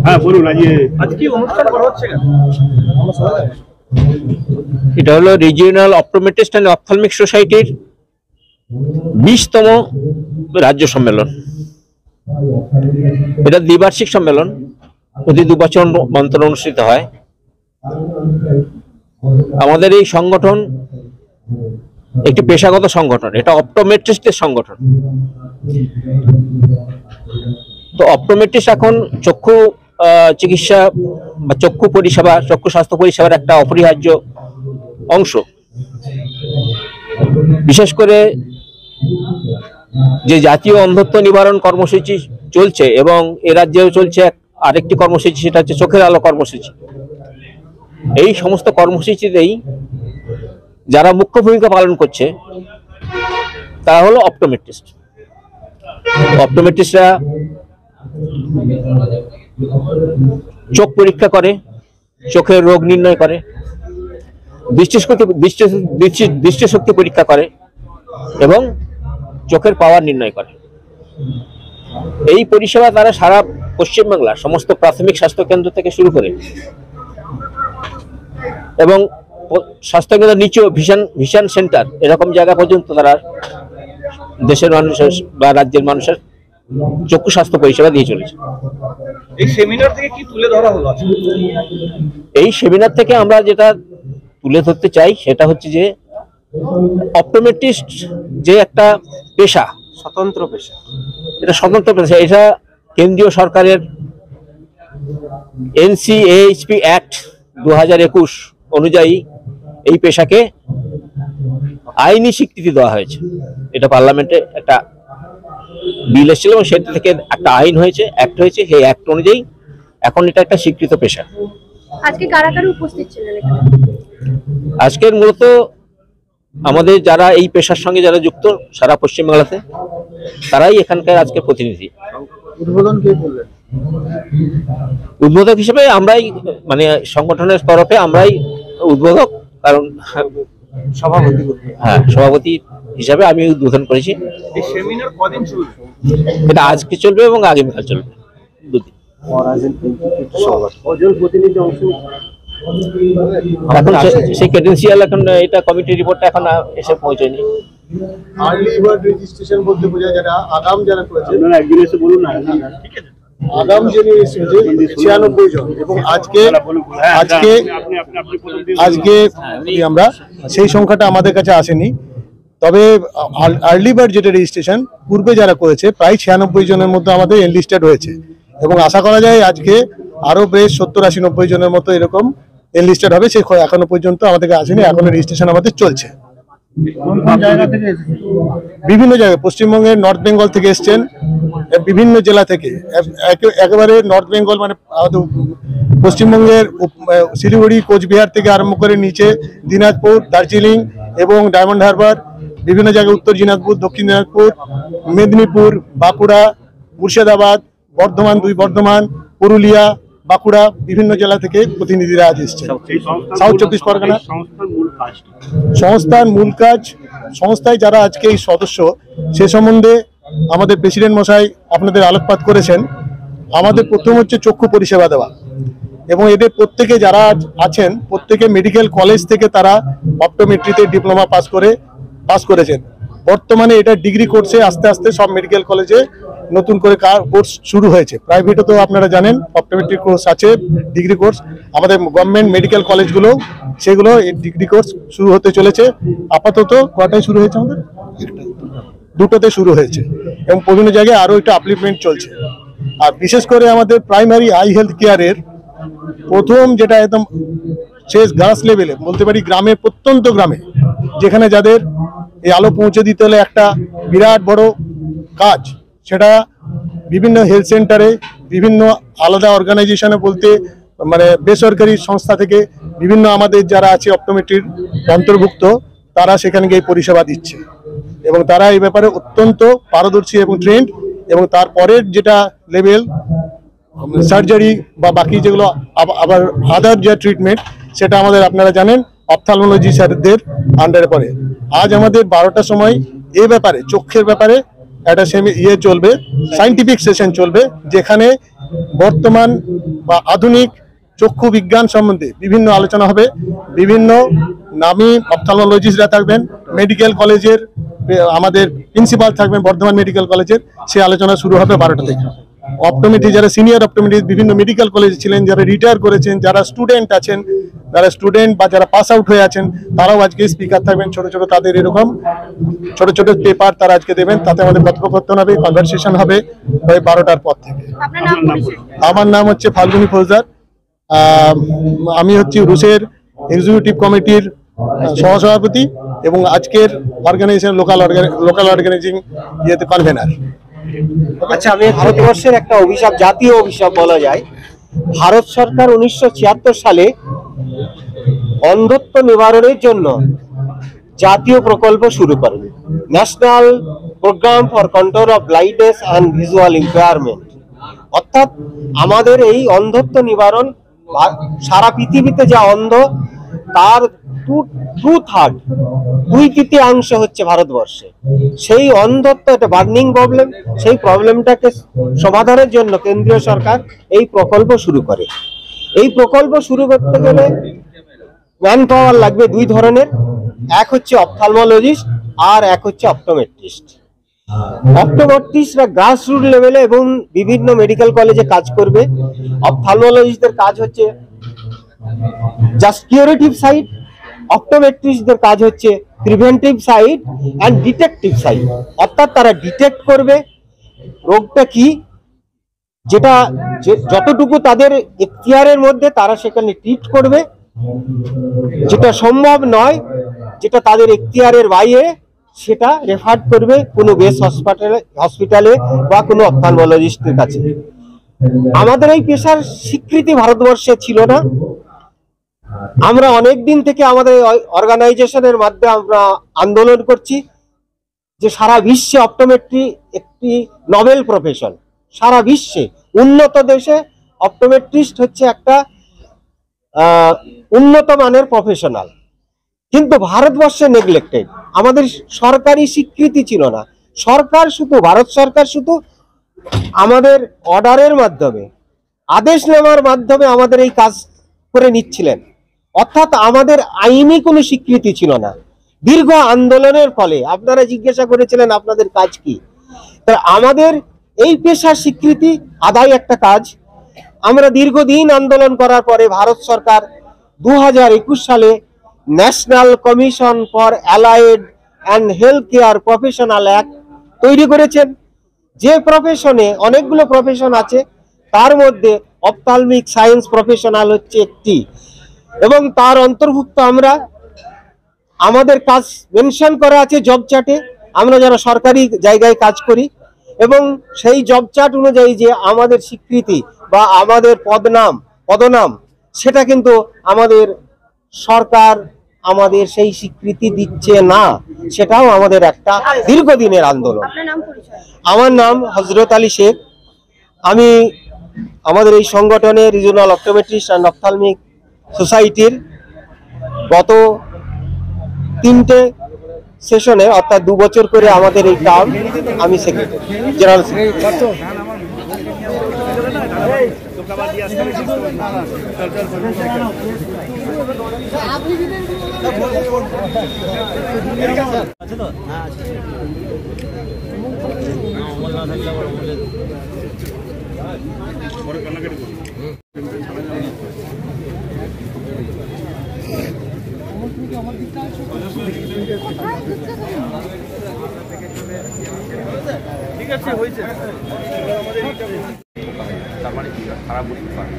হ্যাঁ বলুন, আজ কি অনুষ্ঠান করা হচ্ছে? এটা হলো রিজিওনাল অপটোমেট্রিস্ট অ্যান্ড অপথলমিক সোসাইটির 20তম রাজ্য সম্মেলন। এটা দ্বিবার্ষিক সম্মেলন, প্রতি 2 বছর অন্তর অনুষ্ঠিত হয়। আমাদের এই সংগঠন একটি পেশাগত সংগঠন, এটা অপটোমেট্রিস্টের সংগঠন। তো অপটোমেট্রিস্ট এখন চক্ষু চিকিৎসা বা চক্ষু পরিষেবা, চক্ষু স্বাস্থ্য পরিষেবার একটা অপরিহার্য অংশ। বিশেষ করে যে জাতীয় অন্ধত্ব নিবারণ কর্মসূচি চলছে এবং এ রাজ্যেও চলছে আরেকটি কর্মসূচি, সেটা হচ্ছে চোখের আলো কর্মসূচি। এই সমস্ত কর্মসূচিতেই যারা মুখ্য ভূমিকা পালন করছে তারা হলো অপটোমেট্রিস্ট। অপটোমেট্রিস্টরা চোখ পরীক্ষা করে, চোখের রোগ নির্ণয় করে, দৃষ্টিশক্তি পরীক্ষা করে এবং চোখের পাওয়ার নির্ণয় করে। এই পরিষেবা তারা সারা পশ্চিমবাংলার সমস্ত প্রাথমিক স্বাস্থ্য কেন্দ্র থেকে শুরু করে এবং স্বাস্থ্যকেন্দ্র নিচেও ভিশন সেন্টার এরকম জায়গা পর্যন্ত তারা দেশের মানুষের বা রাজ্যের মানুষের চক্ষু স্বাস্থ্য পরিষেবা দিয়ে চলেছে। এই সেমিনার থেকে কি তুলে ধরা হলো? এই সেমিনার থেকে আমরা যেটা তুলে ধরতে চাই সেটা হচ্ছে যে অপটোমেট্রিস্ট যে একটা পেশা, স্বতন্ত্র পেশা, এটা স্বতন্ত্র পেশা। এটা কেন্দ্রীয় সরকারের NCAHP অ্যাক্ট 2021 অনুযায়ী এই পেশাকে আইনি স্বীকৃতি দেওয়া হয়েছে। এটা পার্লামেন্টে একটা বিল এসেছিল এবং সেটা থেকে একটা আইন হয়েছে, অ্যাক্ট হয়েছে। সেই অ্যাক্ট অনুযায়ী এখন এটা একটা স্বীকৃত পেশা। আজকে কারা কারা উপস্থিত ছিলেন এখানে? আজকের মূলত আমাদের যারা এই পেশার সঙ্গে যারা যুক্ত সারা পশ্চিমবাংলাতে, তারাই এখানকার আজকে প্রতিনিধি। উদ্বোধন কে করলেন? উদ্বোধক হিসেবে আমরাই, মানে সংগঠনের তরফে আমরাই উদ্বোধক, কারণ সভাপতি হিসাবে আমি উদ্বোধন করেছি। এই সেমিনার কদিন চলবে? এটা আজকে চলবে এবং আগামীকাল চলবে, 2 দিন। এখন সেই ক্রেডেন্সিয়াল, এখন এটা কমিটি রিপোর্টটা এখন এসে পৌঁছয়নি। আর্লি বার্ড রেজিস্ট্রেশন বলতে বোঝায় যারা আগাম যারা করেছে, একদিন এসে বলুন না। ঠিক আছে, আগাম যিনি এসেছে 96 জন, এবং আজকে আমরা সেই সংখ্যাটা আমাদের কাছে আসেনি। তবে আর্লি বার্ড যেটা রেজিস্ট্রেশন পূর্বে যারা করেছে প্রায় 96 জনের মতো আমাদের এনলিস্টেড হয়েছে, এবং আশা করা যায় আজকে আরো বেশ 70-80-90 জনের মতো এরকম এনলিস্টেড হবে। সে এখনো পর্যন্ত আমাদেরকে আসেনি, এখনো রেজিস্ট্রেশন আমাদের চলছে। বিভিন্ন জায়গায় পশ্চিমবঙ্গের নর্থ বেঙ্গল থেকে এসছেন, বিভিন্ন জেলা থেকে, একেবারে নর্থ বেঙ্গল মানে পশ্চিমবঙ্গের শিলিগুড়ি, কোচবিহার থেকে আরম্ভ করে নিচে দিনাজপুর, দার্জিলিং এবং ডায়মন্ড হারবার, বিভিন্ন জায়গায় উত্তর দিনাজপুর, দক্ষিণ দিনাজপুর, মেদিনীপুর, বাঁকুড়া, মুর্শিদাবাদ, বর্ধমান, বর্ধমান, পুরুলিয়া, বাঁকুড়া, বিভিন্ন জেলা থেকে প্রতিনিধিরা আজ এসেছেন। সাউথ 24 পরগনা সংস্থার মূল কাজ, সংস্থায় যারা আজকে এই সদস্য সে সম্বন্ধে আমাদের প্রেসিডেন্ট মশাই আপনাদের আলোকপাত করেছেন। আমাদের প্রথম হচ্ছে চক্ষু পরিষেবা দেওয়া, এবং এদের প্রত্যেকে যারা আছেন প্রত্যেকে মেডিকেল কলেজ থেকে তারা অপটোমেট্রিতে ডিপ্লোমা পাস করেছেন। বর্তমানে এটা ডিগ্রি কোর্সে আস্তে আস্তে সব মেডিকেল কলেজে নতুন করে কোর্স শুরু হয়েছে। প্রাইভেটে তো আপনারা জানেন অপটোমেট্রিক কোর্স আছে, ডিগ্রি কোর্স। আমাদের গভর্নমেন্ট মেডিকেল কলেজগুলো সেগুলো ডিগ্রি কোর্স শুরু হতে চলেছে। আপাতত কটায় শুরু হয়েছে? আমাদের 2টোতে শুরু হয়েছে, এবং বিভিন্ন জায়গায় আরও একটা আপলিফমেন্ট চলছে। আর বিশেষ করে আমাদের প্রাইমারি আই হেলথ কেয়ারের প্রথম যেটা একদম শেষ গ্রাস লেভেলে বলতে পারি, গ্রামে, প্রত্যন্ত গ্রামে, যেখানে যাদের এই আলো পৌঁছে দিতে হলে একটা বিরাট বড় কাজ, সেটা বিভিন্ন হেলথ সেন্টারে, বিভিন্ন আলাদা অর্গানাইজেশনে বলতে মানে বেসরকারি সংস্থা থেকে বিভিন্ন আমাদের যারা আছে অপটোমেট্রির অন্তর্ভুক্ত, তারা সেখানে গিয়ে পরিষেবা দিচ্ছে, এবং তারা এই ব্যাপারে অত্যন্ত পারদর্শী এবং ট্রেন্ড। এবং তারপরের যেটা লেভেল সার্জারি বা বাকি যেগুলো আবার আদার যে ট্রিটমেন্ট, সেটা আমাদের আপনারা জানেন অপথ্যালমোলজি স্যারদের আন্ডারে পড়ে। আজ আমাদের 12টার সময় এই ব্যাপারে, চোখের ব্যাপারে একটা চলবে, সায়েন্টিফিক সেশন চলবে, যেখানে বর্তমান বা আধুনিক চক্ষু বিজ্ঞান সম্বন্ধে বিভিন্ন আলোচনা হবে। বিভিন্ন নামী অপথ্যালমোলজিস্টরা থাকবেন, মেডিকেল কলেজের আমাদের প্রিন্সিপাল থাকবেন বর্ধমান মেডিকেল কলেজের, সেই আলোচনা শুরু হবে 12টা থেকে। অপটোমেট্রি যারা সিনিয়র অপটোমেট্রিস্ট বিভিন্ন মেডিকেল কলেজে ছিলেন, যারা রিটায়ার করেছেন, যারা স্টুডেন্ট আছেন, যারা স্টুডেন্ট বা যারা পাস আউট হয়ে আছেন, তারাও আজকে স্পিকার থাকবেন। ছোট ছোট তাদের এরকম ছোট ছোট পেপার তারা আজকে দেবেন, তাতে আমাদের কথোপকথন হবে, কনভারসেশন হবে ওই 12টার পর থেকে। আপনার নাম পরিচয়? আমার নাম হচ্ছে ফাল্গুনী ফৌজদার। আমি হচ্ছি রুশের এক্সিকিউটিভ কমিটির সহসভাপতি এবং আজকের অর্গানাইজেশন লোকাল অর্গানাইজিং কনভেনার। আচ্ছা, আমি ভারতবর্ষের একটা অভিশাপ, জাতীয় অভিশাপ বলা যায়। ভারত সরকার 1976 সালে অন্ধত্ব নিবারণের জন্য জাতীয় প্রকল্প শুরু করেন, national program for control of blindness and visual impairment. অর্থাৎ আমাদের এই অন্ধত্ব নিবারণ, সারা পৃথিবীতে যা অন্ধ তার 2/3 হচ্ছে ভারতবর্ষে। সেই অন্ধত্ব একটা বার্নিং প্রবলেম, সেই প্রবলেমটাকে সমাধানের জন্য কেন্দ্রীয় সরকার এই প্রকল্প শুরু করে। এই প্রকল্প শুরু করতে গেলে ম্যান পাওয়ার লাগবে দুই ধরনের, এক হচ্ছে অপথ্যালমোলজিস্ট আর এক হচ্ছে অপটোমেট্রিস্ট। অপটোমেট্রিস্টরা গ্রাসরুট লেভেলে এবং বিভিন্ন মেডিকেল কলেজে কাজ করবে। অপথ্যালমোলজিস্টদের কাজ হচ্ছে জাস্ট কিউরেটিভ সাইড, অপটোমেট্রিস্টদের কাজ হচ্ছে preventive side and detective side. অর্থাৎ তারা ডিটেক্ট করবে রোগটা কি, যেটা যতটুকু তাদের এখতিয়ারের মধ্যে তারা সেখানে ট্রিট করবে, যেটা সম্ভব নয়, যেটা তাদের এখতিয়ারের বাইরে, সেটা রেফার করবে কোনো বেস হসপিটালে বা কোনো অপথ্যালমোলজিস্টের কাছে। আমাদের এই পেশার স্বীকৃতি ভারতবর্ষে ছিল না। আমরা অনেক দিন থেকে আমাদের অর্গানাইজেশনের মাধ্যমে আমরা আন্দোলন করছি যে সারা বিশ্বে অপটোমেট্রি একটি নোবেল প্রফেশন। সারা বিশ্বে উন্নত দেশে অপটোমেট্রিস্ট হচ্ছে একটা উন্নত মানের প্রফেশনাল, কিন্তু ভারতবর্ষে নেগলেক্টেড। আমাদের সরকারি স্বীকৃতি ছিল না। ভারত সরকার শুধু আমাদের অর্ডারের মাধ্যমে, আদেশ নেওয়ার মাধ্যমে আমাদের এই কাজ করে নিচ্ছিলেন। অর্থাৎ আমাদের আইনি কোনো স্বীকৃতি ছিল না। দীর্ঘ আন্দোলনের ফলে, আপনারা জিজ্ঞাসা করেছিলেন আপনাদের কাজ কি, আমাদের এই পেশার স্বীকৃতি আদায় একটা কাজ। আমরা দীর্ঘদিন আন্দোলন করার পরে ভারত সরকার 2021 সালে national commission for allied and health care professional act তৈরি করেছেন। যে প্রফেশনে অনেকগুলো প্রফেশন আছে, তার মধ্যে অপথ্যালমিক সায়েন্স প্রফেশনাল হচ্ছে একটি, এবং তার অন্তর্ভুক্ত আমরা আমাদের কাজ মেনশন করা আছে জব চার্টে, আমরা যারা সরকারি জায়গায় কাজ করি, এবং সেই জব চার্ট অনুযায়ী যে আমাদের স্বীকৃতি বা আমাদের পদনাম সেটা কিন্তু আমাদের সরকার আমাদের সেই স্বীকৃতি দিচ্ছে না। সেটাও আমাদের একটা দীর্ঘদিনের আন্দোলন। আপনার নাম পরিচয়? আমার নাম হযরত আলী শেখ। আমি আমাদের এই সংগঠনের রিজিওনাল অপটোমেট্রিস্ট অ্যান্ড অপথ্যালমিক সোসাইটির গত 3টে সেশনে, অর্থাৎ 2 বছর করে আমাদের এই টার্ম, আমি সেক্রেটারি, জেনারেল সেক্রেটারি। ঠিক আছে, হয়েছে। তার মানে কি খারাপ বুঝতে পারে।